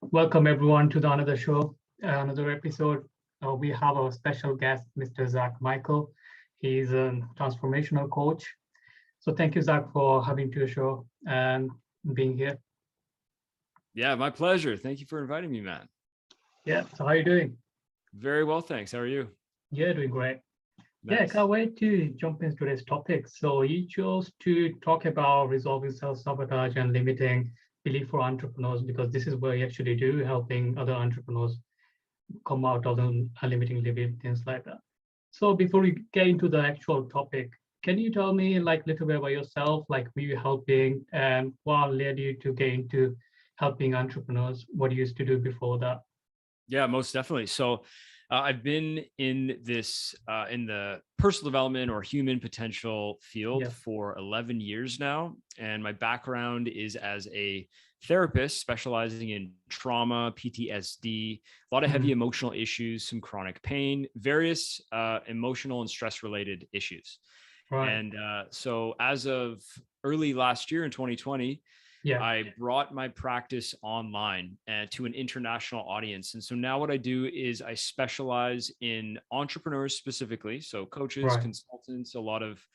Welcome everyone to the another show, another episode. We have our special guest, Mr. Zach Michael. He's a transformational coach. So thank you, Zach, for having to your show and being here. Yeah, my pleasure. Thank you for inviting me, man. Yeah. So how are you doing? Very well, thanks. How are you? Yeah, doing great. Nice. Yeah, can't wait to jump into today's topic. So you chose to talk about resolving self-sabotage and limiting belief for entrepreneurs because this is what you actually do, helping other entrepreneurs come out of the limiting belief, things like that. So before we get into the actual topic, can you tell me like a little bit about yourself, like who you helping and what led you to get into helping entrepreneurs? What you used to do before that? Yeah, most definitely. So I've been in this, in the personal development or human potential field Yeah. for 11 years now. And my background is as a therapist specializing in trauma, PTSD, a lot of heavy emotional issues, some chronic pain, various emotional and stress related issues. Right. And so as of early last year in 2020, Yeah. I brought my practice online to an international audience. And so now what I do is I specialize in entrepreneurs specifically. So coaches, Right. consultants, a lot of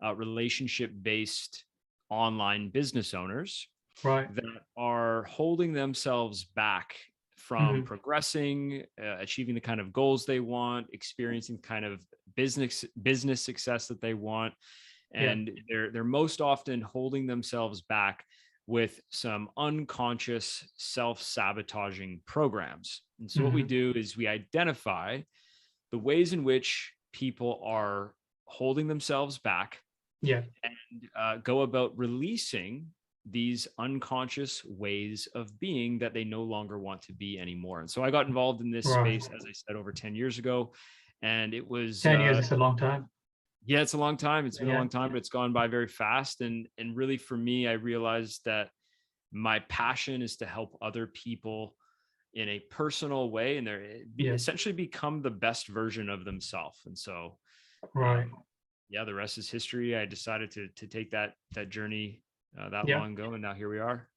relationship-based online business owners Right. that are holding themselves back from progressing, achieving the kind of goals they want, experiencing kind of business success that they want. And they're most often holding themselves back with some unconscious self-sabotaging programs. And so what we do is we identify the ways in which people are holding themselves back and go about releasing these unconscious ways of being that they no longer want to be anymore. And so I got involved in this space, as I said, over 10 years ago. And it was 10 years is a long time. Yeah, it's a long time. It's been a long time, but it's gone by very fast. And really for me, I realized that my passion is to help other people in a personal way, and essentially become the best version of themselves. And so, the rest is history. I decided to take that journey that long ago, and now here we are.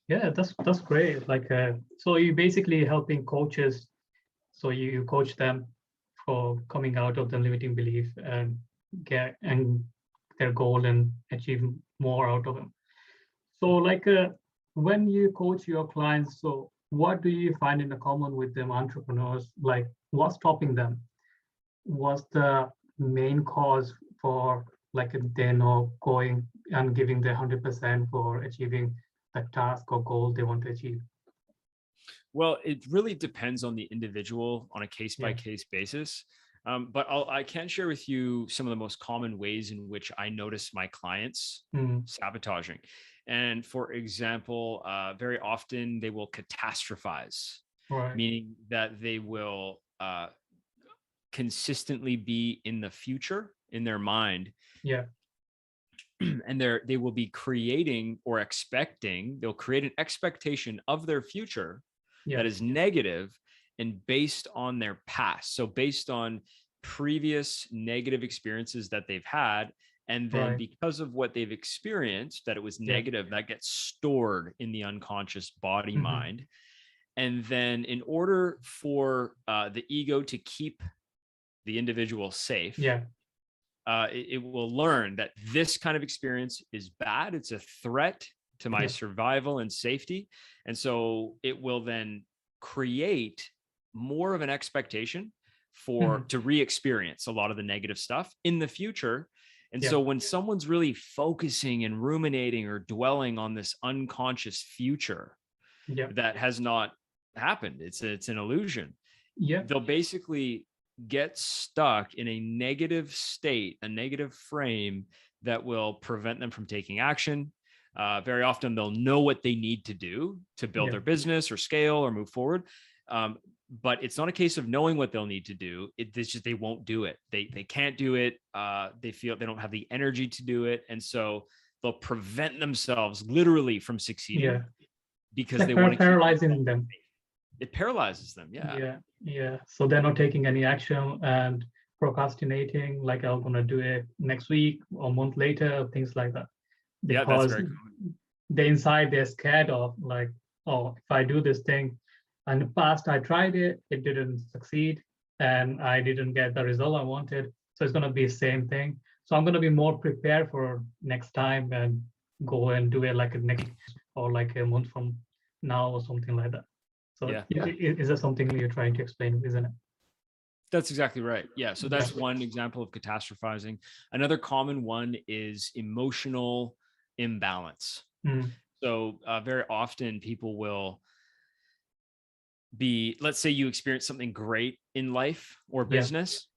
Yeah, that's great. Like, so you basically helping coaches. So you coach them for coming out of the limiting belief and get and their goal and achieve more out of them. So like when you coach your clients, so what do you find in the common with them entrepreneurs? Like what's stopping them? What's the main cause for like they're not going and giving their 100% for achieving the task or goal they want to achieve? Well, it really depends on the individual on a case-by-case basis. But I can share with you some of the most common ways in which I notice my clients sabotaging. And for example, very often they will catastrophize, meaning that they will consistently be in the future in their mind. And they will be creating or expecting, they'll create an expectation of their future that is negative and based on their past. So based on previous negative experiences that they've had. And then because of what they've experienced, that it was negative, that gets stored in the unconscious body mind. And then in order for the ego to keep the individual safe, it will learn that this kind of experience is bad. It's a threat to my survival and safety. And so it will then create more of an expectation to re-experience a lot of the negative stuff in the future. And so when someone's really focusing and ruminating or dwelling on this unconscious future that has not happened, it's an illusion. They'll basically get stuck in a negative state, a negative frame that will prevent them from taking action. Very often they'll know what they need to do to build their business or scale or move forward. But it's not a case of knowing what they'll need to do. It's just they won't do it. They can't do it. They feel they don't have the energy to do it. And so they'll prevent themselves literally from succeeding because they want to paralyzing them. It paralyzes them. So they're not taking any action and procrastinating, like I'm gonna do it next week or a month later, things like that. Because that's very common. They inside they're scared of like oh, if I do this thing, in the past I tried it, it didn't succeed, and I didn't get the result I wanted. So it's going to be the same thing. So I'm going to be more prepared for next time and go and do it like a next or like a month from now or something like that. So Yeah. is that something you're trying to explain, isn't it? That's exactly right. Yeah. So that's one example of catastrophizing. Another common one is emotional imbalance. So very often people will be, let's say you experience something great in life or business,